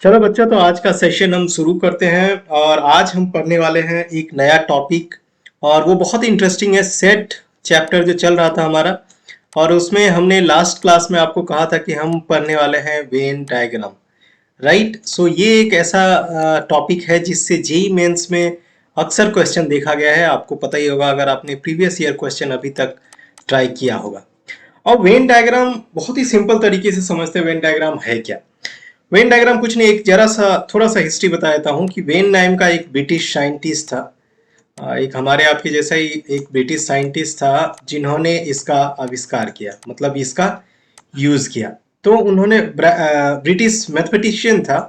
चलो बच्चा, तो आज का सेशन हम शुरू करते हैं। और आज हम पढ़ने वाले हैं एक नया टॉपिक, और वो बहुत ही इंटरेस्टिंग है। सेट चैप्टर जो चल रहा था हमारा, और उसमें हमने लास्ट क्लास में आपको कहा था कि हम पढ़ने वाले हैं वेन डायग्राम। राइट, सो ये एक ऐसा टॉपिक है जिससे जेई मेंस में अक्सर क्वेश्चन देखा गया है। आपको पता ही होगा अगर आपने प्रीवियस ईयर क्वेश्चन अभी तक ट्राई किया होगा। और वेन डायग्राम बहुत ही सिंपल तरीके से समझते हैं वेन डायग्राम है क्या। वेन डायग्राम कुछ नहीं, एक जरा सा थोड़ा सा हिस्ट्री बता देता हूँ कि वेन नाम का एक ब्रिटिश साइंटिस्ट था। एक हमारे आपके जैसा ही एक ब्रिटिश साइंटिस्ट था जिन्होंने इसका आविष्कार किया, मतलब इसका यूज किया। तो उन्होंने ब्रिटिश मैथमेटिशियन था।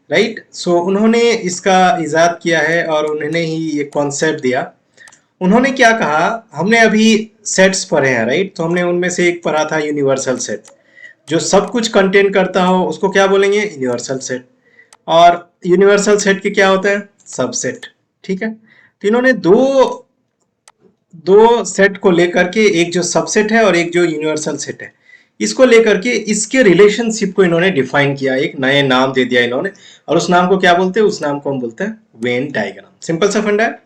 राइट, सो उन्होंने इसका इजाद किया है और उन्होंने ही ये कॉन्सेप्ट दिया। उन्होंने क्या कहा, हमने अभी सेट्स पढ़े हैं। राइट, तो हमने उनमें से एक पढ़ा था यूनिवर्सल सेट। जो सब कुछ कंटेन करता हो उसको क्या बोलेंगे, यूनिवर्सल सेट। और यूनिवर्सल सेट के क्या होता है, सबसेट। ठीक है, तो इन्होंने दो दो सेट को लेकर के, एक जो सबसेट है और एक जो यूनिवर्सल सेट है, इसको लेकर के इसके रिलेशनशिप को इन्होंने डिफाइन किया, एक नए नाम दे दिया इन्होंने। और उस नाम को क्या बोलते हैं, उस नाम को हम बोलते हैं वेन डायग्राम। सिंपल सा फंडा है।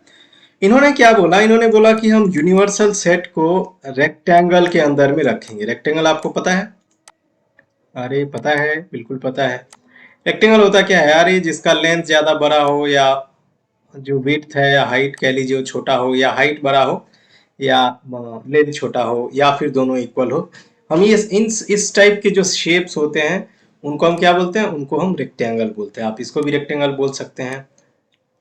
इन्होंने क्या बोला, इन्होंने बोला कि हम यूनिवर्सल सेट को रेक्टेंगल के अंदर में रखेंगे। रेक्टेंगल आपको पता है? अरे पता है, बिल्कुल पता है। रेक्टेंगल होता क्या है यार, ये जिसका लेंथ ज्यादा बड़ा हो, या जो विड्थ है या हाइट कह लीजिए वो छोटा हो, या हाइट बड़ा हो या लेंथ छोटा हो, या फिर दोनों इक्वल हो। हम ये इस टाइप के जो शेप्स होते हैं उनको हम क्या बोलते हैं, उनको हम रेक्टेंगल बोलते हैं। आप इसको भी रेक्टेंगल बोल सकते हैं।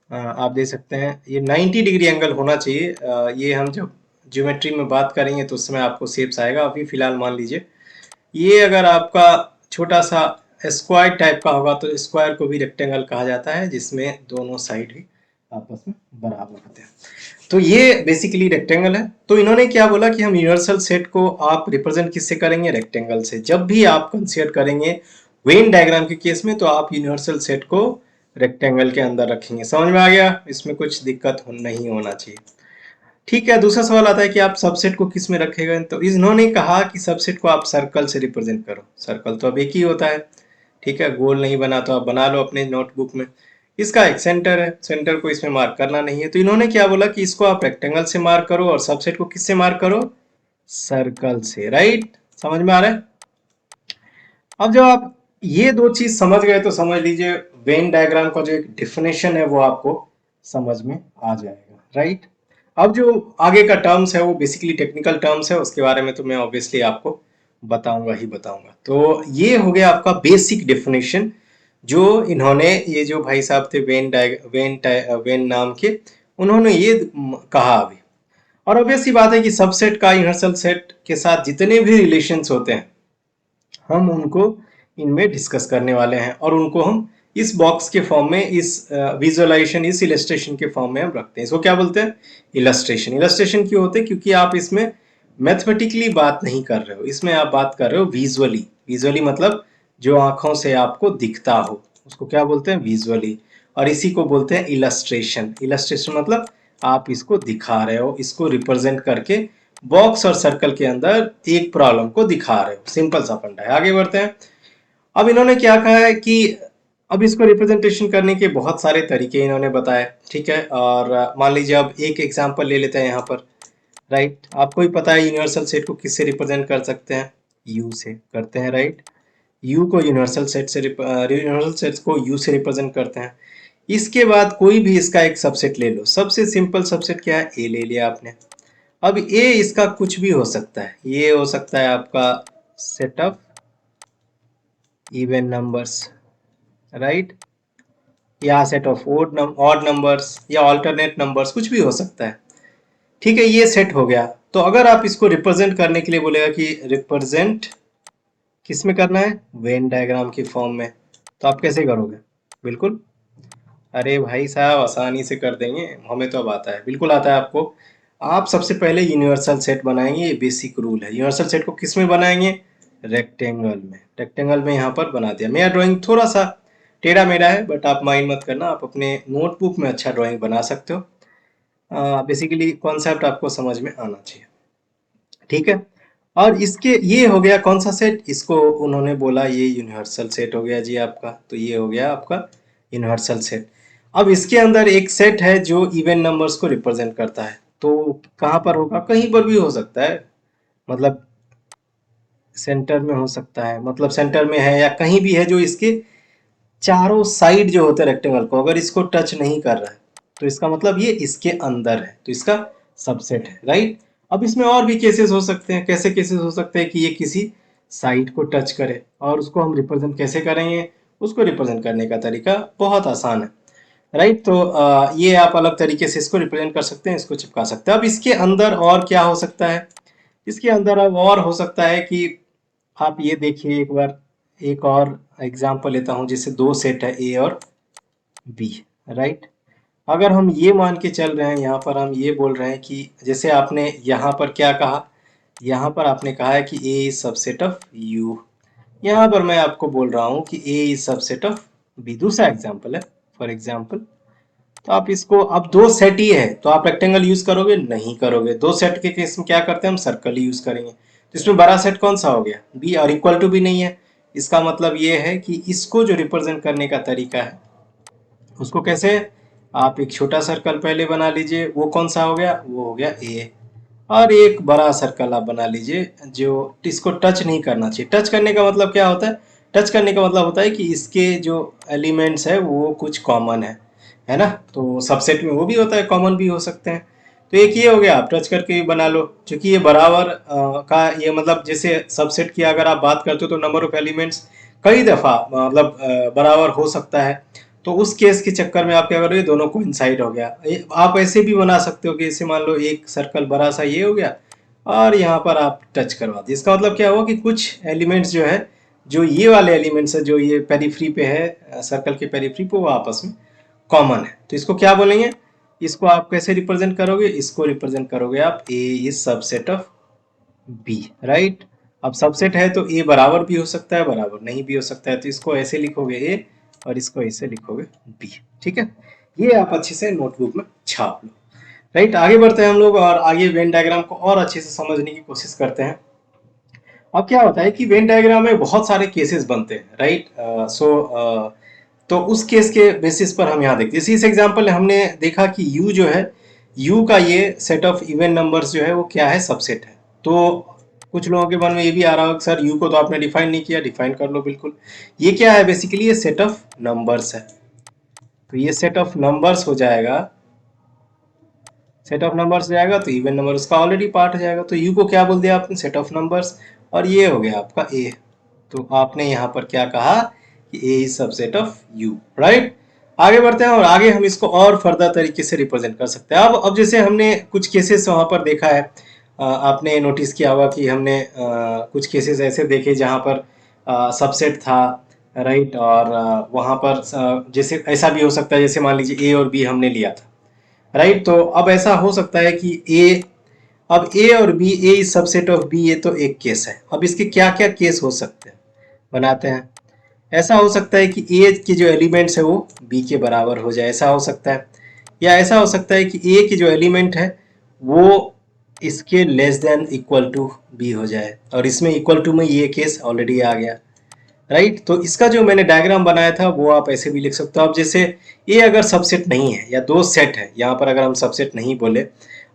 आप दे सकते हैं ये 90 डिग्री एंगल होना चाहिए। ये हम जब ज्योमेट्री में बात करेंगे तो उसमें आपको शेप्स आएगा। अभी फिलहाल मान लीजिए ये अगर आपका छोटा सा स्क्वायर टाइप का होगा तो स्क्वायर को भी रेक्टेंगल कहा जाता है, जिसमें दोनों साइड ही आपस में बराबर होते हैं। तो ये बेसिकली रेक्टेंगल है। तो इन्होंने क्या बोला कि हम यूनिवर्सल सेट को आप रिप्रेजेंट किससे करेंगे, रेक्टेंगल से। जब भी आप कंसीडर करेंगे वेन डायग्राम के केस में, तो आप यूनिवर्सल सेट को रेक्टेंगल के अंदर रखेंगे। समझ में आ गया? इसमें कुछ दिक्कत नहीं होना चाहिए। ठीक है, दूसरा सवाल आता है कि आप सबसेट को किस में रखेगा। तो इन्होंने कहा कि सबसेट को आप सर्कल से रिप्रेजेंट करो। सर्कल तो अब एक ही होता है। ठीक है, गोल नहीं बना तो आप बना लो अपने नोटबुक में। इसका एक सेंटर है, सेंटर को इसमें मार्क करना नहीं है। तो इन्होंने क्या बोला कि इसको आप रेक्टेंगल से मार्क करो और सबसेट को किससे मार्क करो, सर्कल से। राइट, समझ में आ रहा है? अब जब आप ये दो चीज समझ गए तो समझ लीजिए वेन डायग्राम का जो एक डिफिनेशन है वो आपको समझ में आ जाएगा। राइट, अब जो आगे का टर्म्स है वो बेसिकली टेक्निकल टर्म्स है, उसके बारे में तो मैं ऑब्वियसली आपको बताऊंगा ही बताऊंगा। तो ये हो गया आपका बेसिक डेफिनेशन जो इन्होंने, ये जो भाई साहब थे वेन नाम के, उन्होंने ये कहा अभी। और ऑब्वियसली बात है कि सबसेट का यूनिवर्सल सेट के साथ जितने भी रिलेशंस होते हैं हम उनको इनमें डिस्कस करने वाले हैं, और उनको हम इस बॉक्स के फॉर्म में, इस विजुअलाइजेशन, इस इलस्ट्रेशन के फॉर्म में हम रखते हैं। इसको क्या बोलते हैं, इलस्ट्रेशन। इलस्ट्रेशन क्यों होते हैं? क्योंकि आप इसमें मैथमेटिकली बात नहीं कर रहे हो, इसमें आप बात कर रहे हो विजुअली। विजुअली मतलब जो आंखों से आपको दिखता हो उसको क्या बोलते हैं, विजुअली। और इसी को बोलते हैं इलस्ट्रेशन। इलस्ट्रेशन मतलब आप इसको दिखा रहे हो, इसको रिप्रेजेंट करके बॉक्स और सर्कल के अंदर एक प्रॉब्लम को दिखा रहे हो। सिंपल सा फंडा है। आगे बढ़ते हैं। अब इन्होंने क्या कहा है कि अब इसको रिप्रेजेंटेशन करने के बहुत सारे तरीके इन्होंने बताए। ठीक है, और मान लीजिए अब एक एग्जांपल ले लेते हैं यहाँ पर। राइट, आपको ही पता है यूनिवर्सल सेट को किससे रिप्रेजेंट कर सकते हैं, यू से करते हैं। राइट, यू को यूनिवर्सल सेट से यूनिवर्सल सेट को यू से रिप्रेजेंट करते हैं। इसके बाद कोई भी इसका एक सबसेट ले लो। सबसे सिंपल सबसेट क्या है, ए ले लिया आपने। अब ए इसका कुछ भी हो सकता है। ये हो सकता है आपका set of even numbers, right, या सेट ऑफ ऑड नंबर्स, या ऑल्टरनेट नंबर्स, कुछ भी हो सकता है। ठीक है, ये सेट हो गया। तो अगर आप इसको रिप्रेजेंट करने के लिए बोलेगा कि रिप्रेजेंट किस में करना है, वेन डायग्राम की फॉर्म में, तो आप कैसे करोगे? बिल्कुल, अरे भाई साहब आसानी से कर देंगे, हमें तो अब आता है, बिल्कुल आता है आपको। आप सबसे पहले यूनिवर्सल सेट बनाएंगे। ये बेसिक रूल है। यूनिवर्सल सेट को किस में बनाएंगे, रेक्टेंगल में। रेक्टेंगल में यहाँ पर बना दिया। मेरा ड्राइंग थोड़ा सा टेढ़ा मेढ़ा है, बट आप माइंड मत करना, आप अपने नोटबुक में अच्छा ड्राइंग बना सकते हो। बेसिकली कॉन्सेप्ट आपको समझ में आना चाहिए। ठीक है, और इसके ये हो गया कौन सा सेट, इसको उन्होंने बोला ये यूनिवर्सल सेट हो गया जी आपका, तो ये हो गया आपका यूनिवर्सल सेट। अब इसके अंदर एक सेट है जो इवन नंबर्स को रिप्रेजेंट करता है, तो कहाँ पर होगा, कहीं पर भी हो सकता है, मतलब सेंटर में हो सकता है, मतलब सेंटर में है या कहीं भी है, जो इसके चारों साइड जो होते हैं रेक्टेंगल को अगर इसको टच नहीं कर रहा है तो इसका मतलब ये इसके अंदर है, तो इसका सबसेट है, राइट। अब इसमें और भी केसेस हो सकते हैं, कैसे केसेस हो सकते हैं कि ये किसी साइड को टच करे, और उसको हम रिप्रेजेंट कैसे करेंगे, उसको रिप्रेजेंट करने का तरीका बहुत आसान है, राइट। तो ये आप अलग तरीके से इसको रिप्रेजेंट कर सकते हैं, इसको चिपका सकते हैं। अब इसके अंदर और क्या हो सकता है, इसके अंदर अब और हो सकता है कि आप ये देखिए एक बार, एक और एग्जांपल लेता हूं, जैसे दो सेट है ए और बी, राइट। अगर हम ये मान के चल रहे हैं, यहाँ पर हम ये बोल रहे हैं कि जैसे आपने यहाँ पर क्या कहा, यहाँ पर आपने कहा है कि A is subset of you, यहाँ पर मैं आपको बोल रहा हूँ कि A is subset of B, दूसरा एग्जाम्पल है फॉर एग्जाम्पल। तो आप इसको, अब दो सेट ही है तो आप रेक्टेंगल यूज करोगे, नहीं करोगे, दो सेट के केस में क्या करते हैं हम सर्कल यूज करेंगे। तो इसमें बड़ा सेट कौन सा हो गया, बी, और इक्वल टू भी नहीं है, इसका मतलब ये है कि इसको जो रिप्रेजेंट करने का तरीका है उसको कैसे, आप एक छोटा सर्कल पहले बना लीजिए, वो कौन सा हो गया, वो हो गया ए, और एक बड़ा सर्कल आप बना लीजिए जो इसको टच नहीं करना चाहिए। टच करने का मतलब क्या होता है, टच करने का मतलब होता है कि इसके जो एलिमेंट्स है वो कुछ कॉमन है ना, तो सबसेट में वो भी होता है, कॉमन भी हो सकते हैं। तो एक ये हो गया, आप टच करके भी बना लो, क्योंकि ये बराबर का ये मतलब जैसे सबसेट की अगर आप बात करते हो तो नंबर ऑफ एलिमेंट्स कई दफ़ा मतलब बराबर हो सकता है। तो उस केस के चक्कर में आप क्या करोगे, दोनों को इनसाइड हो गया। आप ऐसे भी बना सकते हो कि जैसे मान लो एक सर्कल बड़ा सा ये हो गया और यहाँ पर आप टच करवा दिए, इसका मतलब क्या हुआ कि कुछ एलिमेंट्स जो है, जो ये वाले एलिमेंट्स है जो ये पेरिफ्री पे है, सर्कल के पेरिफ्री पे, वो आपस में कॉमन है। तो इसको क्या बोलेंगे, इसको आप कैसे रिप्रेजेंट करोगे, इसको रिप्रेजेंट करोगे आप A is subset of B, right. अब सबसेट है तो ए बराबर भी हो सकता है, बराबर नहीं भी हो सकता है, तो इसको ऐसे लिखोगे ए और इसको ऐसे लिखोगे बी, ठीक है। ये आप अच्छे से नोटबुक में छाप लो, राइट। आगे बढ़ते हैं हम लोग और आगे वेन डायग्राम को और अच्छे से समझने की कोशिश करते हैं। अब क्या होता है कि वेन डायग्राम में बहुत सारे केसेस बनते हैं, राइट। तो उस केस के बेसिस पर हम यहाँ देखते हैं, इस एग्जांपल में हमने देखा कि u जो है, u का ये सेट ऑफ इवन नंबर्स जो है वो क्या है, सबसेट है। तो कुछ लोगों के मन में ये भी आ रहा होगा सर u को तो आपने डिफाइन नहीं किया, डिफाइन कर लो बिल्कुल। ये क्या है, बेसिकली ये सेट ऑफ नंबर्स है, तो ये सेट ऑफ नंबर्स हो जाएगा, सेट ऑफ नंबर्स हो जाएगा तो इवन नंबर उसका ऑलरेडी पार्ट हो जाएगा। तो u को क्या बोल दिया आपने, सेट ऑफ नंबर्स, और ये हो गया आपका a। तो आपने यहाँ पर क्या कहा कि a is subset of u, right. आगे बढ़ते हैं और आगे हम इसको और फर्दर तरीके से रिप्रेजेंट कर सकते हैं। अब जैसे हमने कुछ केसेस वहाँ पर देखा है, आपने नोटिस किया होगा कि हमने कुछ केसेस ऐसे देखे जहाँ पर सबसेट था, राइट। और वहाँ पर जैसे ऐसा भी हो सकता है, जैसे मान लीजिए a और b हमने लिया था, राइट। तो अब ऐसा हो सकता है कि ए, अब ए और B, A is subset of B, ये तो एक केस है। अब इसके क्या क्या केस हो सकते हैं बनाते हैं, ऐसा हो सकता है कि ए के जो एलिमेंट्स है वो बी के बराबर हो जाए, ऐसा हो सकता है। या ऐसा हो सकता है कि ए के जो एलिमेंट है वो इसके less than equal to B हो जाए, और इसमें इक्वल टू में ये केस ऑलरेडी आ गया, राइट। तो इसका जो मैंने डायग्राम बनाया था वो आप ऐसे भी लिख सकते हो। अब जैसे ए अगर सबसेट नहीं है या दो सेट है, यहाँ पर अगर हम सबसेट नहीं बोले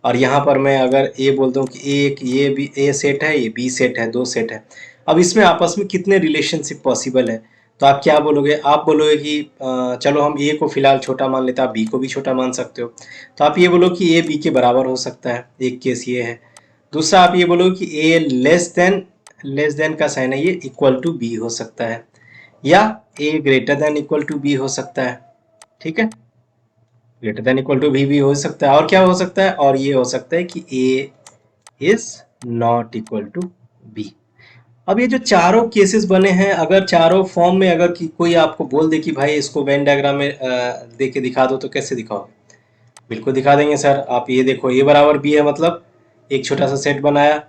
और यहाँ पर मैं अगर ए बोल दूँ कि एक ये भी ए सेट है, ये बी सेट है, दो सेट है, अब इसमें आपस में कितने रिलेशनशिप पॉसिबल है, तो आप क्या बोलोगे, आप बोलोगे कि चलो हम ए को फिलहाल छोटा मान लेते हैं, आप बी को भी छोटा मान सकते हो। तो आप ये बोलो कि ए बी के बराबर हो सकता है, एक केस ये है। दूसरा आप ये बोलो कि ए लेस देन का साइन है ये इक्वल टू बी हो सकता है, या A greater than equal to B हो सकता है, ठीक है। Greater than equal to B भी हो सकता है, और क्या हो सकता है, और ये हो सकता है कि A is not equal to B. अब ये जो चारों केसेस बने हैं, अगर चारों फॉर्म में अगर कोई आपको बोल दे कि भाई इसको वेन डायग्राम में दे के दिखा दो, तो कैसे दिखाओगे, बिल्कुल दिखा देंगे सर। आप ये देखो, ए बराबर बी है, मतलब एक छोटा सा सेट बनाया,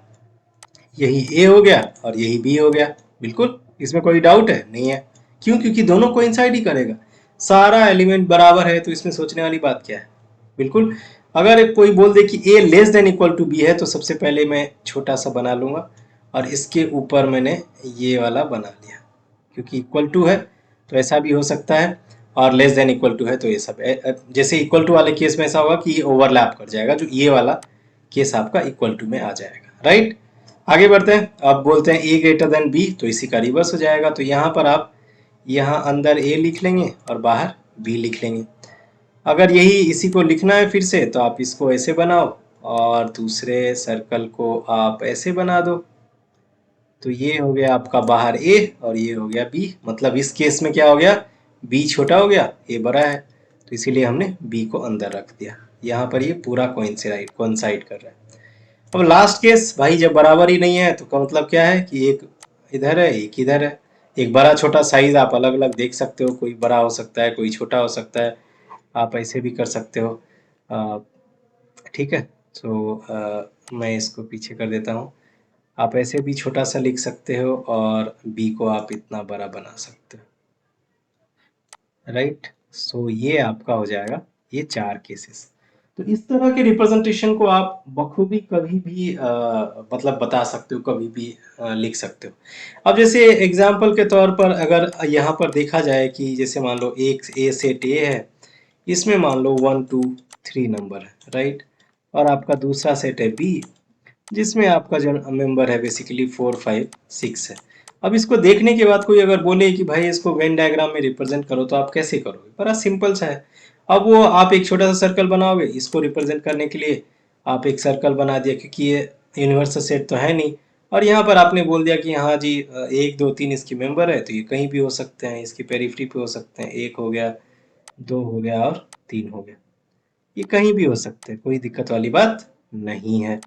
यही ए हो गया और यही बी हो गया, बिल्कुल इसमें कोई डाउट है नहीं है। क्यों, क्योंकि दोनों कोइंसाइड ही करेगा, सारा एलिमेंट बराबर है, तो इसमें सोचने वाली बात क्या है, बिल्कुल। अगर कोई बोल दे कि A less than equal to B है, तो सबसे पहले मैं छोटा सा बना लूंगा और इसके ऊपर मैंने ये वाला बना लिया, क्योंकि इक्वल टू है तो ऐसा भी हो सकता है, और लेस देन इक्वल टू है तो ये सब जैसे इक्वल टू वाले केस में ऐसा होगा कि ये ओवरलैप कर जाएगा, जो ये वाला केस आपका इक्वल टू में आ जाएगा, राइट। आगे बढ़ते हैं, अब बोलते हैं ए ग्रेटर देन बी, तो इसी का रिवर्स हो जाएगा। तो यहाँ पर आप यहाँ अंदर ए लिख लेंगे और बाहर बी लिख लेंगे। अगर यही इसी को लिखना है फिर से, तो आप इसको ऐसे बनाओ और दूसरे सर्कल को आप ऐसे बना दो। तो ये हो गया आपका बाहर ए और ये हो गया बी, मतलब इस केस में क्या हो गया, बी छोटा हो गया, ए बड़ा है, तो इसीलिए हमने बी को अंदर रख दिया। यहाँ पर ये पूरा कोइंसाइड कर रहा है। अब लास्ट केस भाई, जब बराबर ही नहीं है तो का मतलब क्या है कि एक इधर है एक इधर है। एक बड़ा छोटा साइज आप अलग अलग देख सकते हो, कोई बड़ा हो सकता है कोई छोटा हो सकता है, आप ऐसे भी कर सकते हो। ठीक है, तो मैं इसको पीछे कर देता हूँ। आप ऐसे भी छोटा सा लिख सकते हो और बी को आप इतना बड़ा बना सकते हो, राइट। सो ये आपका हो जाएगा ये 4 केसेस। तो इस तरह के रिप्रेजेंटेशन को आप बखूबी कभी भी मतलब बता सकते हो, कभी भी लिख सकते हो। अब जैसे एग्जाम्पल के तौर पर अगर यहाँ पर देखा जाए कि जैसे मान लो एक ए सेट ए है, इसमें मान लो 1 2 3 नंबर है, राइट। और आपका दूसरा सेट है बी, जिसमें आपका जो मेंबर है बेसिकली 4 5 6 है। अब इसको देखने के बाद कोई अगर बोले कि भाई इसको वेन डायग्राम में रिप्रेजेंट करो, तो आप कैसे करोगे, बड़ा सिंपल सा है। अब वो आप एक छोटा सा सर्कल बनाओगे, इसको रिप्रेजेंट करने के लिए आप एक सर्कल बना दिया, क्योंकि ये यूनिवर्सल सेट तो है नहीं। और यहाँ पर आपने बोल दिया कि हाँ जी 1 2 3 इसकी मेंबर है, तो ये कहीं भी हो सकते हैं, इसकी पेरिफेरी पे हो सकते हैं, 1 हो गया 2 हो गया और 3 हो गया, ये कहीं भी हो सकते हैं, कोई दिक्कत वाली बात नहीं है।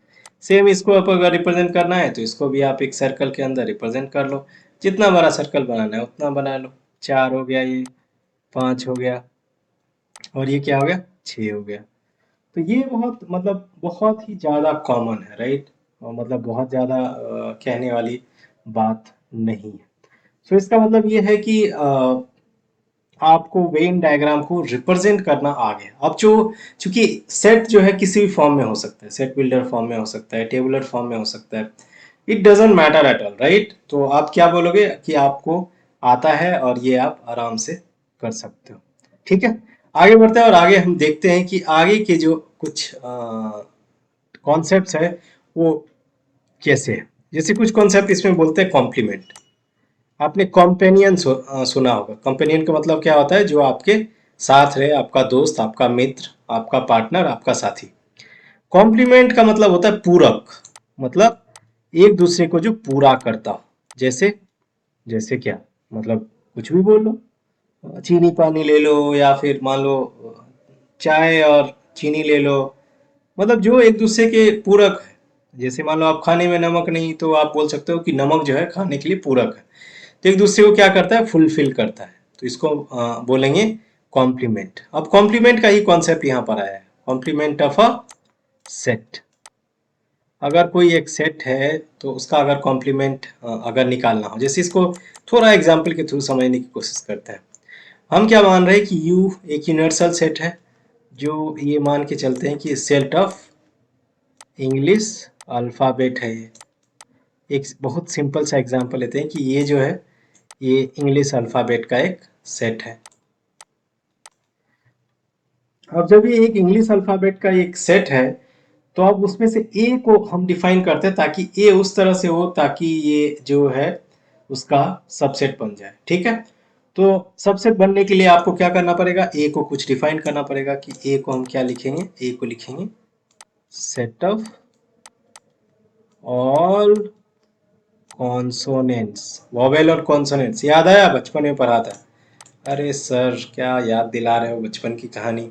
सेम इसको आप अगर रिप्रेजेंट करना है तो इसको भी आप एक सर्कल के अंदर रिप्रेजेंट कर लो, जितना बड़ा सर्कल बनाना है उतना बना लो। 4 हो गया, ये 5 हो गया, और ये क्या हो गया 6 हो गया। तो ये बहुत मतलब बहुत ही ज़्यादा कॉमन है, राइट। और मतलब बहुत ज़्यादा कहने वाली बात नहीं है। तो इसका मतलब ये है कि आपको वेन डायग्राम को रिप्रेजेंट करना आ गया। अब जो चूंकि सेट जो है किसी भी फॉर्म में हो सकता है, सेट बिल्डर फॉर्म में हो सकता है, टेबुलर फॉर्म में हो सकता है, it doesn't matter at all, right. तो आप क्या बोलोगे कि आपको आता है और ये आप आराम से कर सकते हो, ठीक है। आगे बढ़ते हैं और आगे हम देखते हैं कि आगे के जो कुछ कॉन्सेप्ट्स है वो कैसे है। जैसे कुछ कॉन्सेप्ट इसमें बोलते हैं कॉम्प्लीमेंट। आपने कॉम्पेनियन सुना होगा। कॉम्पेनियन का मतलब क्या होता है, जो आपके साथ रहे, आपका दोस्त, आपका मित्र, आपका पार्टनर, आपका साथी। कॉम्प्लीमेंट का मतलब होता है पूरक, मतलब एक दूसरे को जो पूरा करता हो। जैसे जैसे क्या, मतलब कुछ भी बोल लो, चीनी पानी ले लो, या फिर मान लो चाय और चीनी ले लो, मतलब जो एक दूसरे के पूरक है। जैसे मान लो आप खाने में नमक नहीं, तो आप बोल सकते हो कि नमक जो है खाने के लिए पूरक है, तो एक दूसरे को क्या करता है, फुलफिल करता है। तो इसको बोलेंगे कॉम्प्लीमेंट। अब कॉम्प्लीमेंट का ही कॉन्सेप्ट यहाँ पर आया है, कॉम्प्लीमेंट ऑफ अ सेट। अगर कोई एक सेट है तो उसका अगर कॉम्प्लीमेंट अगर निकालना हो, जैसे इसको थोड़ा एग्जाम्पल के थ्रू समझने की कोशिश करते हैं। हम क्या मान रहे हैं कि यू एक यूनिवर्सल सेट है, जो ये मान के चलते हैं कि सेट ऑफ इंग्लिश अल्फ़ाबेट है। ये एक बहुत सिंपल सा एग्जांपल लेते हैं कि ये जो है ये इंग्लिश अल्फ़ाबेट का एक सेट है। अब जब ये एक इंग्लिश अल्फ़ाबेट का एक सेट है, तो अब उसमें से ए को हम डिफाइन करते हैं, ताकि ए उस तरह से हो ताकि ये जो है उसका सबसेट बन जाए, ठीक है। तो सबसेट बनने के लिए आपको क्या करना पड़ेगा, ए को कुछ डिफाइन करना पड़ेगा कि ए को हम क्या लिखेंगे, ए को लिखेंगे set of all consonants. Vowel और कॉन्सोनेंट्स याद आया, बचपन में पढ़ा था। अरे सर क्या याद दिला रहे हो बचपन की कहानी।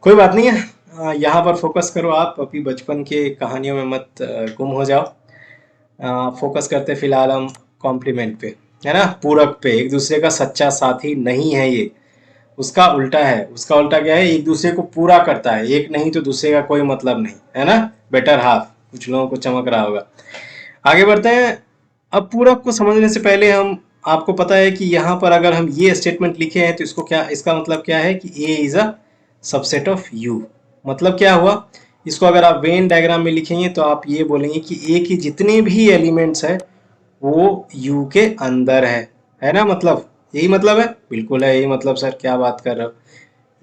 कोई बात नहीं है, यहाँ पर फोकस करो आप, अभी बचपन के कहानियों में मत गुम हो जाओ। फोकस करते फिलहाल हम कॉम्प्लीमेंट पे, है ना, पूरक पे। एक दूसरे का सच्चा साथी नहीं है ये, उसका उल्टा है। उसका उल्टा क्या है, एक दूसरे को पूरा करता है, एक नहीं तो दूसरे का कोई मतलब नहीं, है ना, बेटर हाफ। कुछ लोगों को चमक रहा होगा। आगे बढ़ते हैं। अब पूरक को समझने से पहले हम आपको पता है कि यहाँ पर अगर हम ये स्टेटमेंट लिखे हैं तो इसको क्या, इसका मतलब क्या है कि A is a subset of U. मतलब क्या हुआ, इसको अगर आप वेन डायग्राम में लिखेंगे तो आप ये बोलेंगे कि ए के जितने भी एलिमेंट्स है वो यू के अंदर है ना? मतलब यही मतलब है? बिल्कुल है यही मतलब सर, क्या बात कर रहे हो,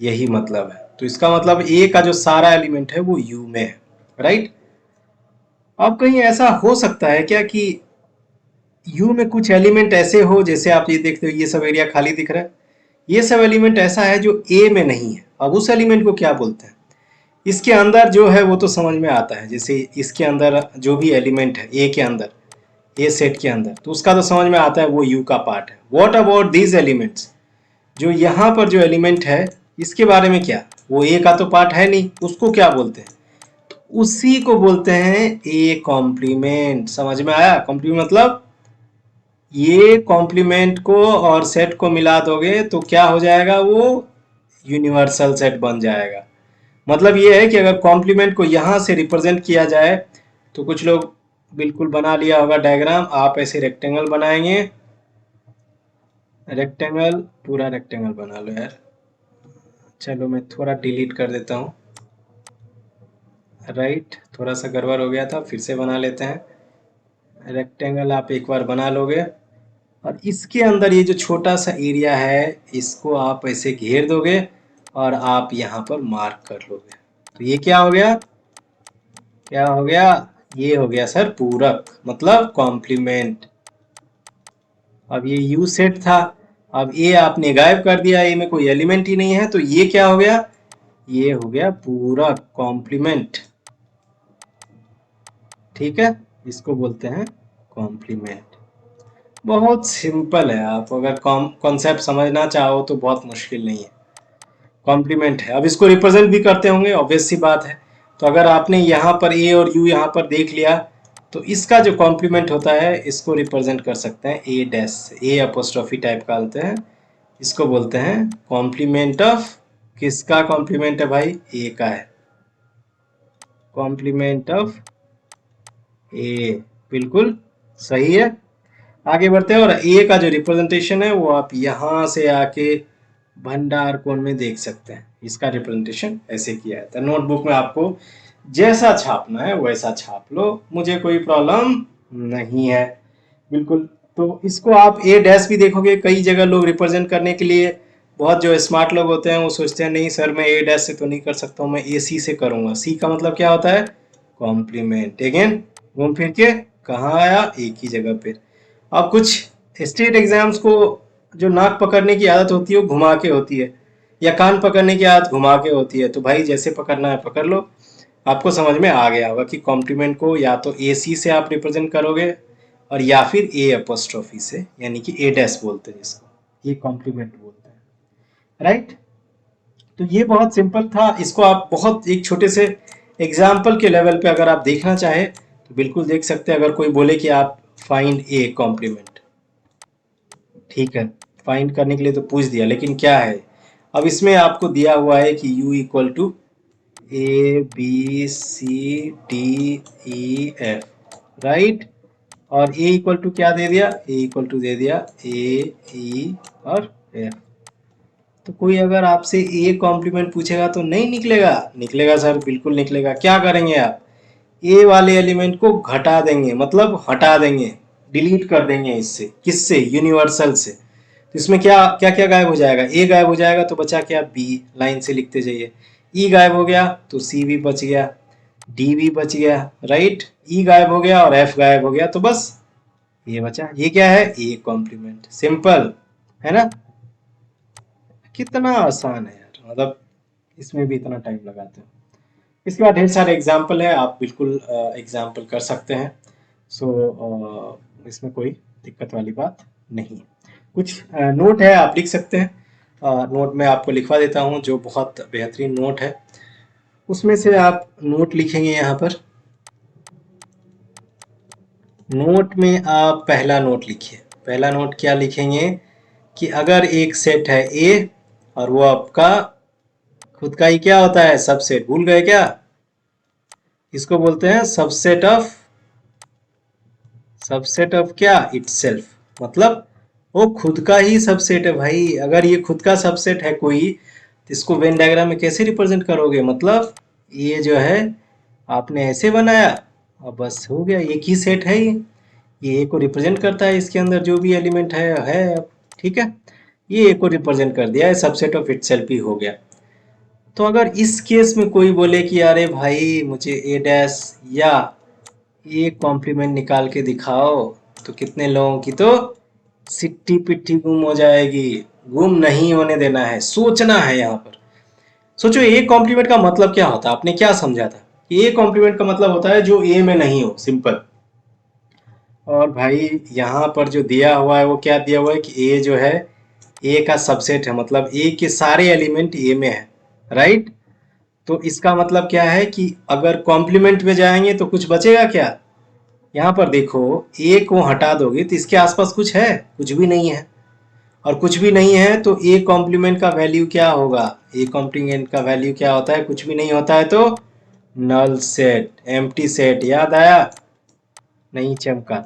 यही मतलब है। तो इसका मतलब ए का जो सारा एलिमेंट है वो यू में है, राइट? अब कहीं ऐसा हो सकता है क्या कि यू में कुछ एलिमेंट ऐसे हो, जैसे आप ये देखते हो ये सब एरिया खाली दिख रहा है, ये सब एलिमेंट ऐसा है जो ए में नहीं है। अब उस एलिमेंट को क्या बोलते हैं? इसके अंदर जो है वो तो समझ में आता है, जैसे इसके अंदर जो भी एलिमेंट है ए के अंदर, ए सेट के अंदर, तो उसका तो समझ में आता है वो यू का पार्ट है। व्हाट अबाउट दीज एलिमेंट्स, जो यहाँ पर जो एलिमेंट है इसके बारे में क्या? वो ए का तो पार्ट है नहीं, उसको क्या बोलते हैं? तो उसी को बोलते हैं ए कॉम्प्लीमेंट। समझ में आया? कॉम्प्लीमेंट मतलब ये कॉम्प्लीमेंट को और सेट को मिला दोगे तो क्या हो जाएगा? वो यूनिवर्सल सेट बन जाएगा। मतलब ये है कि अगर कॉम्प्लीमेंट को यहाँ से रिप्रेजेंट किया जाए तो कुछ लोग बिल्कुल बना लिया होगा डायग्राम, आप ऐसे रेक्टेंगल बनाएंगे, रेक्टेंगल, पूरा रेक्टेंगल बना लो यार। चलो मैं थोड़ा डिलीट कर देता हूँ, राइट, थोड़ा सा गड़बड़ हो गया था, फिर से बना लेते हैं। रेक्टेंगल आप एक बार बना लोगे और इसके अंदर ये जो छोटा सा एरिया है इसको आप ऐसे घेर दोगे और आप यहाँ पर मार्क कर लोगे। तो ये क्या हो गया? क्या हो गया? ये हो गया सर पूरक, मतलब कॉम्प्लीमेंट। अब ये यू सेट था, अब ए आपने गायब कर दिया, ए में कोई एलिमेंट ही नहीं है, तो ये क्या हो गया? ये हो गया पूरक, कॉम्प्लीमेंट। ठीक है, इसको बोलते हैं कॉम्प्लीमेंट। बहुत सिंपल है, आप अगर कॉन्सेप्ट समझना चाहो तो बहुत मुश्किल नहीं है। कॉम्प्लीमेंट है, अब इसको रिप्रेजेंट भी करते होंगे, ऑब्वियस सी बात है। तो अगर आपने यहाँ पर ए और यू यहाँ पर देख लिया तो इसका जो कॉम्प्लीमेंट होता है इसको रिप्रेजेंट कर सकते हैं ए डैश से, ए अपोस्ट्रोफी टाइप का होते हैं, इसको बोलते हैं कॉम्प्लीमेंट ऑफ। किसका कॉम्प्लीमेंट है भाई? ए का है, कॉम्प्लीमेंट ऑफ ए, बिल्कुल सही है। आगे बढ़ते हैं और ए का जो रिप्रेजेंटेशन है वो आप यहाँ से आके भंडार कोण में देख सकते हैं। इसका रिप्रेजेंटेशन ऐसे किया है, तो नोटबुक में आपको जैसा छापना है वैसा छाप लो, मुझे कोई प्रॉब्लम नहीं है, बिल्कुल। तो इसको आप ए डैश भी देखोगे, कई जगह लोग रिप्रेजेंट करने के लिए, बहुत जो स्मार्ट लोग होते हैं वो सोचते हैं नहीं सर मैं ए डैश से तो नहीं कर सकता हूँ, मैं ए सी से करूँगा। सी का मतलब क्या होता है? कॉम्प्लीमेंट। अगेन घूम फिर के कहाँ आया? एक ही जगह पे। अब कुछ स्टेट एग्जाम्स को जो नाक पकड़ने की आदत होती है वो घुमा के होती है, या कान पकड़ने की आदत घुमा के होती है, तो भाई जैसे पकड़ना है पकड़ लो। आपको समझ में आ गया होगा कि कॉम्प्लीमेंट को या तो ए सी से आप रिप्रेजेंट करोगे और या फिर ए अपोस्ट्रोफी से, यानी कि ए डैश बोलते हैं जिसको, ये कॉम्प्लीमेंट बोलते हैं, राइट। तो ये बहुत सिंपल था, इसको आप बहुत एक छोटे से एग्जाम्पल के लेवल पे अगर आप देखना चाहें तो बिल्कुल देख सकते हैं। अगर कोई बोले कि आप फाइंड ए कॉम्प्लीमेंट, ठीक है, फाइंड करने के लिए तो पूछ दिया, लेकिन क्या है? अब इसमें आपको दिया हुआ है कि u equal to A B C D E F, right, और a इक्वल टू क्या दे दिया? a इक्वल टू दे दिया ए ई और एफ। तो कोई अगर आपसे ए कॉम्प्लीमेंट पूछेगा तो नहीं निकलेगा? निकलेगा सर, बिल्कुल निकलेगा। क्या करेंगे आप? ए वाले एलिमेंट को घटा देंगे, मतलब हटा देंगे, डिलीट कर देंगे इससे। किससे? यूनिवर्सल से। तो इसमें क्या क्या क्या गायब हो जाएगा? ए गायब हो जाएगा तो बचा क्या? बी, लाइन से लिखते जाइए। ई गायब हो गया तो सी भी बच गया, डी भी बच गया, राइट। ई गायब हो गया और एफ गायब हो गया तो बस ये बचा। ये क्या है? A complement. सिंपल है ना? कितना आसान है यार, मतलब इसमें भी इतना टाइम लगाते हो। इसके बाद ढेर सारे एग्जाम्पल है, आप बिल्कुल एग्जाम्पल कर सकते हैं। सो इसमें कोई दिक्कत वाली बात नहीं है। कुछ नोट है आप लिख सकते हैं, नोट में आपको लिखवा देता हूँ जो बहुत बेहतरीन नोट है, उसमें से आप नोट लिखेंगे यहाँ पर। नोट में आप पहला नोट लिखिए। पहला नोट क्या लिखेंगे कि अगर एक सेट है ए और वो आपका खुद का ही क्या होता है? सबसेट। भूल गए क्या? इसको बोलते हैं सबसेट ऑफ क्या? इटसेल्फ। मतलब वो खुद का ही सबसेट है भाई। अगर ये खुद का सबसेट है कोई, तो इसको वेन डायग्राम में कैसे रिप्रेजेंट करोगे? मतलब ये जो है आपने ऐसे बनाया और बस हो गया, एक ही सेट है ये ए को रिप्रेजेंट करता है, इसके अंदर जो भी एलिमेंट है अब, ठीक है, ये ए को रिप्रेजेंट कर दिया है, सबसेट ऑफ इटसेल्फ ही हो गया। तो अगर इस केस में कोई बोले कि अरे भाई मुझे ए डैश या ए कॉम्प्लीमेंट निकाल के दिखाओ, तो कितने लोगों की तो सिट्टी पिट्टी गुम हो जाएगी। गुम नहीं होने देना है, सोचना है यहाँ पर। सोचो ए कॉम्प्लीमेंट का मतलब क्या होता है, आपने क्या समझा था कि ए कॉम्प्लीमेंट का मतलब होता है जो ए में नहीं हो, सिंपल। और भाई यहाँ पर जो दिया हुआ है वो क्या दिया हुआ है कि ए जो है ए का सबसेट है, मतलब ए के सारे एलिमेंट ए में है, राइट। तो इसका मतलब क्या है कि अगर कॉम्प्लीमेंट में जाएंगे तो कुछ बचेगा क्या। यहाँ पर देखो, ए को हटा दोगे तो इसके आसपास कुछ है, कुछ भी नहीं है। और कुछ भी नहीं है तो ए कॉम्प्लीमेंट का वैल्यू क्या होगा, ए कॉम्प्लीमेंट का वैल्यू क्या होता है, कुछ भी नहीं होता है तो नल सेट, एम्प्टी सेट। याद आया, नहीं चमका,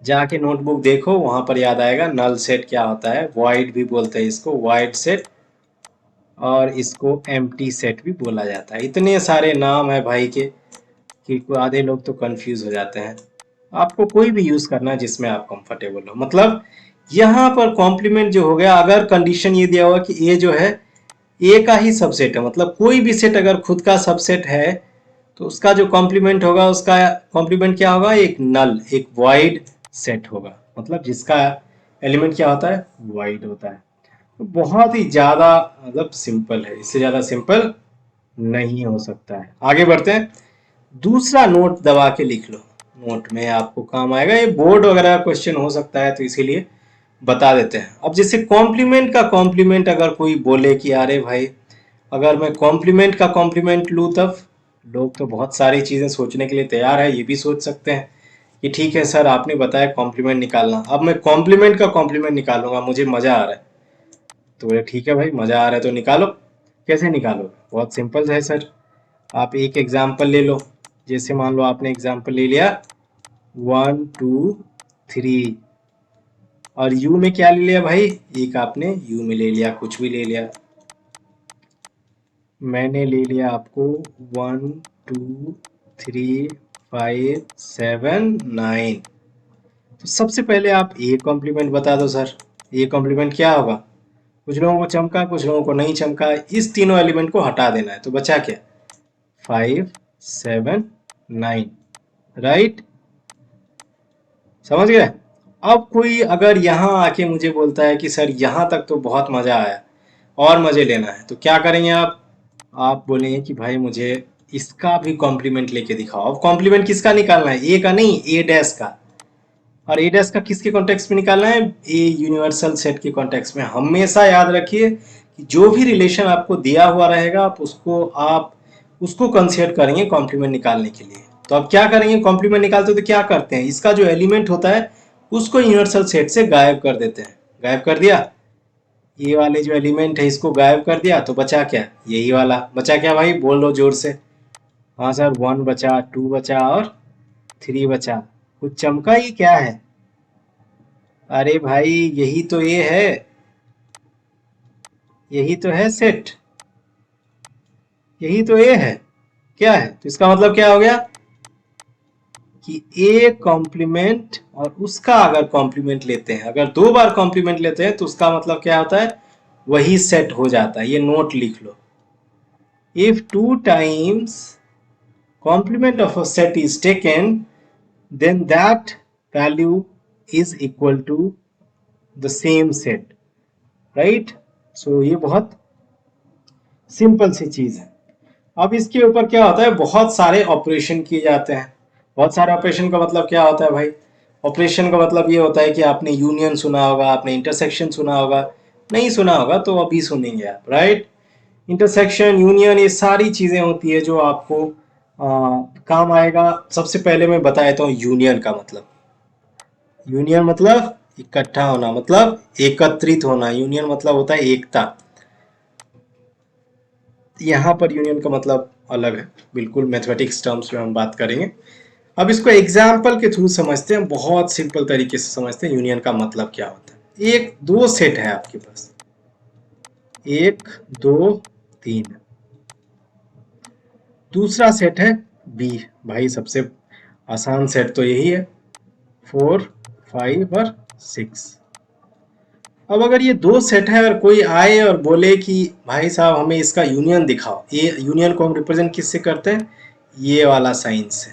जाके नोटबुक देखो, वहां पर याद आएगा नल सेट क्या होता है। वॉइड भी बोलते हैं इसको, वॉइड सेट, और इसको एम्प्टी सेट भी बोला जाता है। इतने सारे नाम है भाई के कि आधे लोग तो कंफ्यूज हो जाते हैं। आपको कोई भी यूज करना है जिसमें आप कंफर्टेबल हो। मतलब यहाँ पर कॉम्प्लीमेंट जो हो गया, अगर कंडीशन ये दिया हुआ कि ए जो है ए का ही सबसेट है, मतलब कोई भी सेट अगर खुद का सबसेट है तो उसका जो कॉम्प्लीमेंट होगा, उसका कॉम्प्लीमेंट क्या होगा, एक नल, एक वाइड सेट होगा, मतलब जिसका एलिमेंट क्या होता है, वाइड होता है। तो बहुत ही ज्यादा मतलब सिंपल है, इससे ज्यादा सिंपल नहीं हो सकता है। आगे बढ़ते हैं, दूसरा नोट दबा के लिख लो, नोट में आपको काम आएगा। ये बोर्ड वगैरह क्वेश्चन हो सकता है तो इसीलिए बता देते हैं। अब जैसे कॉम्प्लीमेंट का कॉम्प्लीमेंट अगर कोई बोले कि अरे भाई अगर मैं कॉम्प्लीमेंट का कॉम्प्लीमेंट लूँ, तब लोग तो बहुत सारी चीज़ें सोचने के लिए तैयार है। ये भी सोच सकते हैं कि ठीक है सर आपने बताया कॉम्प्लीमेंट निकालना, अब मैं कॉम्प्लीमेंट का कॉम्प्लीमेंट निकालूंगा, मुझे मज़ा आ रहा है। तो बोले ठीक है भाई मज़ा आ रहा है तो निकालो। कैसे निकालो, बहुत सिंपल है सर। आप एक एग्जाम्पल ले लो, जैसे मान लो आपने एग्जाम्पल ले लिया 1 2 3, और यू में क्या ले लिया भाई, एक आपने यू में ले लिया, कुछ भी ले लिया। मैंने ले लिया आपको 1 2 3 5 7 9। तो सबसे पहले आप ए कॉम्प्लीमेंट बता दो सर, ए कॉम्प्लीमेंट क्या होगा। कुछ लोगों को चमका, कुछ लोगों को नहीं चमका, इस तीनों एलिमेंट को हटा देना है, तो बचा क्या, 5 7 9, राइट। समझ गए। अब कोई अगर यहाँ आके मुझे बोलता है कि सर यहाँ तक तो बहुत मजा आया और मजे लेना है, तो क्या करेंगे आप बोलेंगे कि भाई मुझे इसका भी कॉम्प्लीमेंट लेके दिखाओ। अब कॉम्प्लीमेंट किसका निकालना है, ए का नहीं, ए डैश का। और ए डैश का किसके कॉन्टेक्स्ट में निकालना है, ए यूनिवर्सल सेट के कॉन्टेक्स्ट में। हमेशा याद रखिए कि जो भी रिलेशन आपको दिया हुआ रहेगा आप उसको कंसीडर करेंगे कॉम्प्लीमेंट निकालने के लिए। तो अब क्या करेंगे, कॉम्प्लीमेंट निकालते हो तो क्या करते हैं, इसका जो एलिमेंट होता है उसको यूनिवर्सल सेट से गायब कर देते हैं। गायब कर दिया, ये वाले जो एलिमेंट है इसको गायब कर दिया, तो बचा क्या, यही वाला बचा। क्या भाई बोल लो जोर से। हाँ सर, 1 बचा, 2 बचा और 3 बचा। कुछ चमका, ये क्या है, अरे भाई यही तो ये है, यही तो है सेट, यही तो ये है। क्या है, तो इसका मतलब क्या हो गया कि ए कॉम्प्लीमेंट और उसका अगर कॉम्प्लीमेंट लेते हैं, अगर 2 बार कॉम्प्लीमेंट लेते हैं तो उसका मतलब क्या होता है, वही सेट हो जाता है। ये नोट लिख लो, if 2 times complement of a set is taken, then that value is equal to the same set, right? So ये बहुत सिंपल सी चीज है। अब इसके ऊपर क्या होता है, बहुत सारे ऑपरेशन किए जाते हैं। बहुत सारे ऑपरेशन का मतलब क्या होता है भाई, ऑपरेशन का मतलब ये होता है कि आपने यूनियन सुना होगा, आपने इंटरसेक्शन सुना होगा, नहीं सुना होगा तो अभी सुनेंगे आप, राइट। इंटरसेक्शन, यूनियन, ये सारी चीजें होती है जो आपको काम आएगा। सबसे पहले मैं बता देता हूँ यूनियन का मतलब। यूनियन मतलब इकट्ठा होना, मतलब एकत्रित होना। यूनियन मतलब होता है एकता। यहाँ पर यूनियन का मतलब अलग है, बिल्कुल मैथमेटिक्स टर्म्स में हम बात करेंगे। अब इसको एग्जाम्पल के थ्रू समझते हैं, बहुत सिंपल तरीके से समझते हैं यूनियन का मतलब क्या होता है। एक दो सेट है आपके पास, 1 2 3। दूसरा सेट है बी। भाई सबसे आसान सेट तो यही है, 4, 5 और 6। अब अगर ये दो सेट है और कोई आए और बोले कि भाई साहब हमें इसका यूनियन दिखाओ, ये यूनियन को हम रिप्रेजेंट किससे करते हैं, ये वाला साइन से,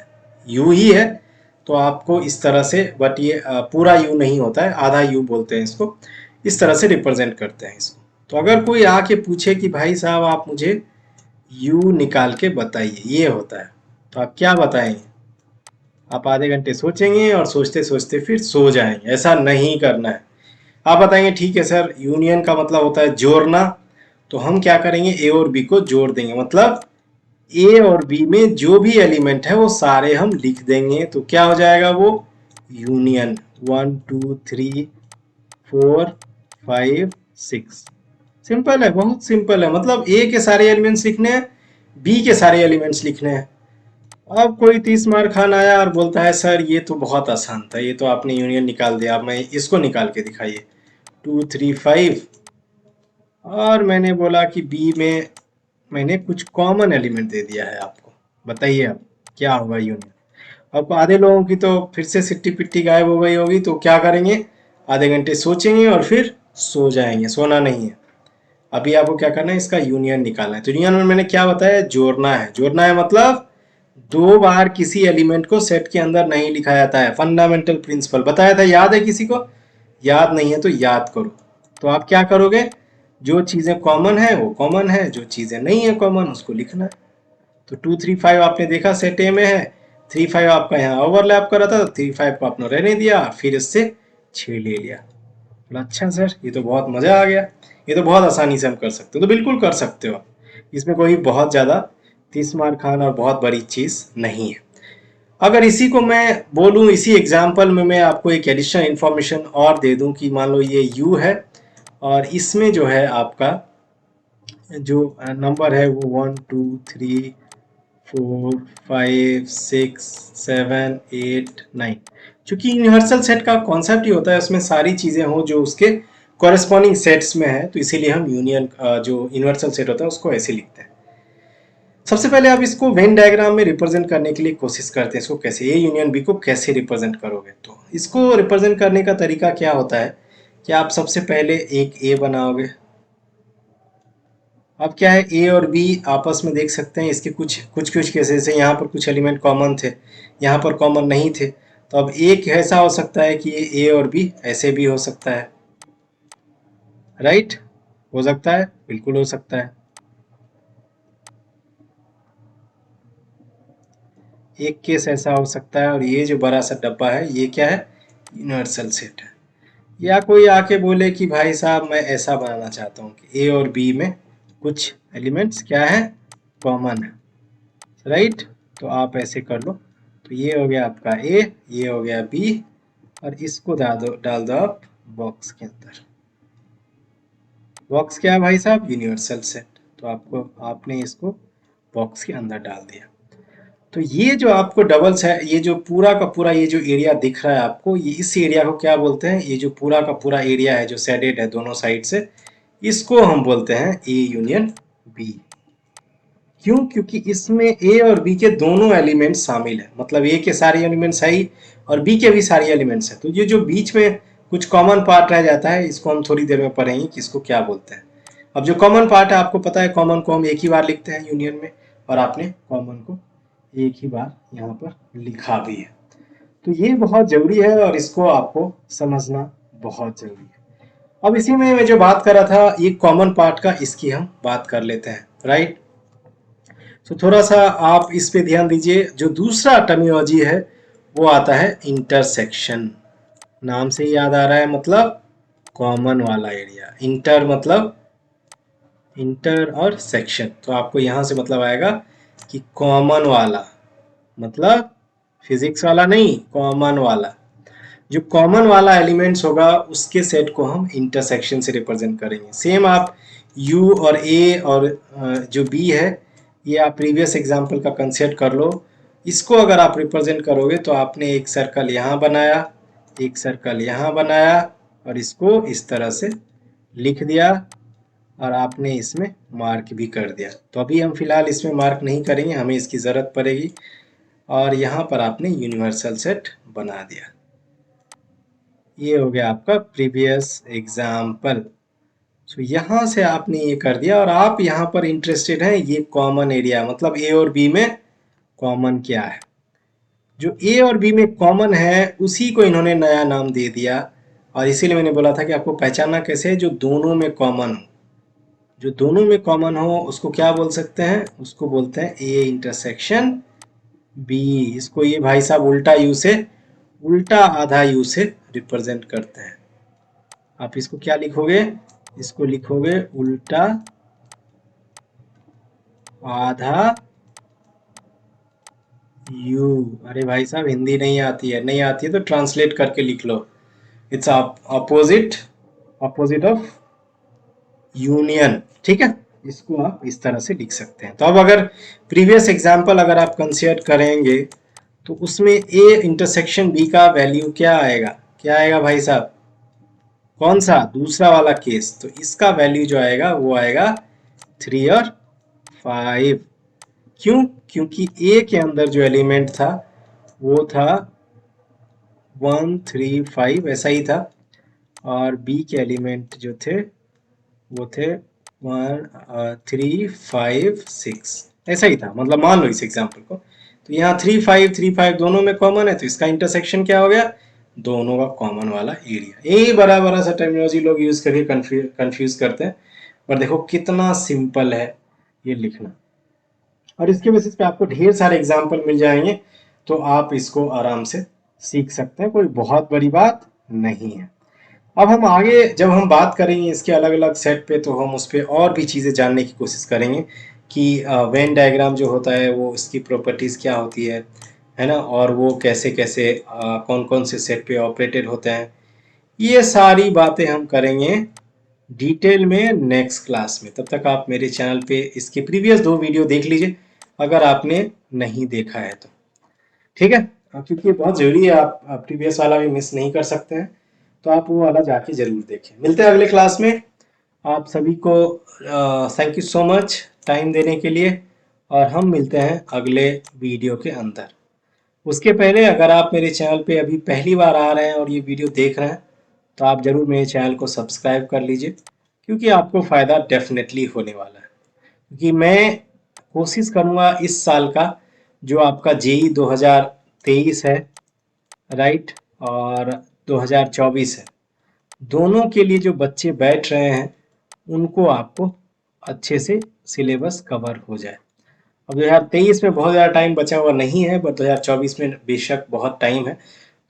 यू ही है, तो आपको इस तरह से, बट ये पूरा यू नहीं होता है, आधा यू बोलते हैं इसको, इस तरह से रिप्रेजेंट करते हैं इसको। तो अगर कोई आके पूछे कि भाई साहब आप मुझे यू निकाल के बताइए, ये होता है, तो आप क्या बताएंगे? आप आधे घंटे सोचेंगे और सोचते सोचते फिर सो जाएंगे। ऐसा नहीं करना है। आप बताएंगे ठीक है सर, यूनियन का मतलब होता है जोड़ना, तो हम क्या करेंगे, ए और बी को जोड़ देंगे, मतलब ए और बी में जो भी एलिमेंट है वो सारे हम लिख देंगे, तो क्या हो जाएगा वो यूनियन। 1 2 3 4 5 6। सिंपल है, बहुत सिंपल है, मतलब ए के सारे एलिमेंट्स लिखने हैं, बी के सारे एलिमेंट्स लिखने हैं। अब कोई 30 मार खान आया और बोलता है सर ये तो बहुत आसान था, ये तो आपने यूनियन निकाल दिया, अब मैं इसको निकाल के दिखाइए। 2 3 5, और मैंने बोला कि बी में मैंने कुछ कॉमन एलिमेंट दे दिया है आपको, बताइए अब क्या होगा यूनियन। अब आधे लोगों की तो फिर से सिट्टी पिट्टी गायब हो गई होगी, तो क्या करेंगे, आधे घंटे सोचेंगे और फिर सो जाएंगे। सोना नहीं है, अभी आपको क्या करना है, इसका यूनियन निकालना है। तो यूनियन में मैंने क्या बताया, जोड़ना है। जोड़ना है मतलब दो बार किसी एलिमेंट को सेट के अंदर नहीं लिखा जाता है, फंडामेंटल प्रिंसिपल बताया था, याद है किसी को? याद नहीं है तो याद करो। तो आप क्या करोगे, जो चीजें कॉमन है वो कॉमन है, जो चीजें नहीं है कॉमन उसको लिखना है। तो 2 3 5 आपने देखा सेट ए में है, 3 5 आपका यहाँ ओवरलैप कर रहा था, तो 3 5 को आपने रहने दिया, फिर इससे 6 ले लिया। बोला अच्छा सर ये तो बहुत मजा आ गया, ये तो बहुत आसानी से हम कर सकते हो। तो बिल्कुल कर सकते हो आप, इसमें कोई बहुत ज्यादा 30 मार खान और बहुत बड़ी चीज नहीं है। अगर इसी को मैं बोलूं, इसी एग्जाम्पल में मैं आपको एक एडिशनल इंफॉर्मेशन और दे दूं कि मान लो ये u है और इसमें जो है आपका जो नंबर है वो 1 2 3 4 5 6 7 8 9। चूंकि यूनिवर्सल सेट का कॉन्सेप्ट ही होता है उसमें सारी चीजें हों जो उसके कॉरेस्पॉन्डिंग सेट्स में है, तो इसीलिए हम यूनियन जो यूनिवर्सल सेट होता है उसको ऐसे लिखते हैं। सबसे पहले आप इसको वेन डायग्राम में रिप्रेजेंट करने के लिए कोशिश करते हैं, इसको कैसे, ए यूनियन बी को कैसे रिप्रेजेंट करोगे। तो इसको रिप्रेजेंट करने का तरीका क्या होता है कि आप सबसे पहले एक ए बनाओगे। अब क्या है, ए और बी आपस में देख सकते हैं, इसके कुछ कुछ कुछ केसेस है, यहाँ पर कुछ एलिमेंट कॉमन थे, यहाँ पर कॉमन नहीं थे, तो अब एक ऐसा हो सकता है कि ये ए और बी ऐसे भी हो सकता है, राइट? हो सकता है, बिल्कुल हो सकता है। एक केस ऐसा हो सकता है, और ये जो बड़ा सा डब्बा है ये क्या है, यूनिवर्सल सेट है। या कोई आके बोले कि भाई साहब मैं ऐसा बनाना चाहता हूँ कि ए और बी में कुछ एलिमेंट्स क्या है, कॉमन है, राइट? तो आप ऐसे कर लो। तो ये हो गया आपका ए, ये हो गया बी, और इसको डाल दो आप बॉक्स के अंदर। बॉक्स क्या है भाई साहब, यूनिवर्सल सेट। तो आपको आपने इसको बॉक्स के अंदर डाल दिया। तो ये जो आपको डबल्स है, ये जो पूरा का पूरा ये जो एरिया दिख रहा है आपको, ये इस एरिया को क्या बोलते हैं, ये जो पूरा का पूरा एरिया है जो शेडेड है दोनों साइड से, इसको हम बोलते हैं ए यूनियन बी। क्यों? क्योंकि इसमें ए और बी के दोनों एलिमेंट शामिल है, मतलब ए के सारे एलिमेंट्स है और बी के भी सारे एलिमेंट्स है। तो ये जो बीच में कुछ कॉमन पार्ट रह जाता है, इसको हम थोड़ी देर में पढ़ेंगे कि इसको क्या बोलते हैं। अब जो कॉमन पार्ट है आपको पता है, कॉमन को हम एक ही बार लिखते हैं यूनियन में, और आपने कॉमन को एक ही बार यहाँ पर लिखा भी है। तो ये बहुत जरूरी है और इसको आपको समझना बहुत जरूरी है। अब इसी में मैं जो बात कर रहा था, ये कॉमन पार्ट का, इसकी हम बात कर लेते हैं, राइट? तो थोड़ा सा आप इस पे ध्यान दीजिए। जो दूसरा टर्मिनोलॉजी है वो आता है इंटरसेक्शन। नाम से ही याद आ रहा है, मतलब कॉमन वाला एरिया। इंटर मतलब इंटर और सेक्शन, तो आपको यहां से मतलब आएगा कि कॉमन वाला, मतलब फिजिक्स वाला नहीं, कॉमन वाला। जो कॉमन वाला एलिमेंट्स होगा उसके सेट को हम इंटरसेक्शन से रिप्रेजेंट करेंगे। सेम आप u और a और जो b है, ये आप प्रीवियस एग्जांपल का कंसेप्ट कर लो। इसको अगर आप रिप्रेजेंट करोगे तो आपने एक सर्कल यहाँ बनाया, एक सर्कल यहाँ बनाया, और इसको इस तरह से लिख दिया, और आपने इसमें मार्क भी कर दिया। तो अभी हम फिलहाल इसमें मार्क नहीं करेंगे, हमें इसकी ज़रूरत पड़ेगी और यहाँ पर आपने यूनिवर्सल सेट बना दिया। ये हो गया आपका प्रीवियस एग्जाम्पल। तो यहाँ से आपने ये कर दिया और आप यहाँ पर इंटरेस्टेड हैं ये कॉमन एरिया, मतलब ए और बी में कॉमन क्या है। जो ए और बी में कॉमन है उसी को इन्होंने नया नाम दे दिया, और इसीलिए मैंने बोला था कि आपको पहचानना कैसे है। जो दोनों में कॉमन हो, जो दोनों में कॉमन हो उसको क्या बोल सकते हैं, उसको बोलते हैं ए इंटरसेक्शन बी। इसको ये भाई साहब उल्टा यू से, उल्टा आधा यू से रिप्रेजेंट करते हैं। आप इसको क्या लिखोगे, इसको लिखोगे उल्टा आधा यू। अरे भाई साहब हिंदी नहीं आती है, नहीं आती है तो ट्रांसलेट करके लिख लो। It's opposite, opposite of union. ठीक है, इसको आप इस तरह से लिख सकते हैं। तो अब अगर प्रीवियस एग्जांपल अगर आप कंसीडर करेंगे तो उसमें ए इंटरसेक्शन बी का वैल्यू क्या आएगा, क्या आएगा भाई साहब, कौन सा, दूसरा वाला केस। तो इसका वैल्यू जो आएगा वो आएगा 3 और 5। क्यों, क्योंकि ए के अंदर जो एलिमेंट था वो था 1 3 5 ऐसा ही था, और बी के एलिमेंट जो थे वो थे 1 3 5 6 ऐसा ही था। मतलब मान लो इस एग्जांपल को, तो यहाँ 3 5 3 5 दोनों में कॉमन है, तो इसका इंटरसेक्शन क्या हो गया, दोनों का कॉमन वाला एरिया। यही बड़ा बड़ा सा टर्मिनोलॉजी लोग यूज करके कंफ्यूज करते हैं, पर देखो कितना सिंपल है ये लिखना, और इसके बेसिस पे आपको ढेर सारे एग्जाम्पल मिल जाएंगे, तो आप इसको आराम से सीख सकते हैं, कोई बहुत बड़ी बात नहीं है। अब हम आगे जब हम बात करेंगे इसके अलग अलग सेट पे, तो हम उस पर और भी चीज़ें जानने की कोशिश करेंगे कि वेन डायग्राम जो होता है वो इसकी प्रॉपर्टीज़ क्या होती है ना, और वो कैसे कैसे कौन कौन से सेट पे ऑपरेटेड होते हैं, ये सारी बातें हम करेंगे डिटेल में नेक्स्ट क्लास में। तब तक आप मेरे चैनल पे इसके प्रीवियस 2 वीडियो देख लीजिए अगर आपने नहीं देखा है तो, ठीक है, क्योंकि ये बहुत ज़रूरी है, आप प्रीवियस वाला भी मिस नहीं कर सकते हैं, तो आप वो वाला जाके ज़रूर देखें। मिलते हैं अगले क्लास में। आप सभी को thank you so much time देने के लिए, और हम मिलते हैं अगले वीडियो के अंदर। उसके पहले अगर आप मेरे चैनल पे अभी पहली बार आ रहे हैं और ये वीडियो देख रहे हैं, तो आप ज़रूर मेरे चैनल को सब्सक्राइब कर लीजिए, क्योंकि आपको फ़ायदा डेफिनेटली होने वाला है। क्योंकि मैं कोशिश करूँगा इस साल का जो आपका जेई 2023 है, राइट, और 2024 है, दोनों के लिए जो बच्चे बैठ रहे हैं उनको आपको अच्छे से सिलेबस कवर हो जाए। अब 2023 में बहुत ज़्यादा टाइम बचा हुआ नहीं है, बट 2024 में बेशक बहुत टाइम है,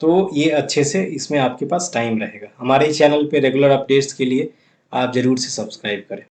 तो ये अच्छे से इसमें आपके पास टाइम रहेगा। हमारे चैनल पे रेगुलर अपडेट्स के लिए आप ज़रूर से सब्सक्राइब करें।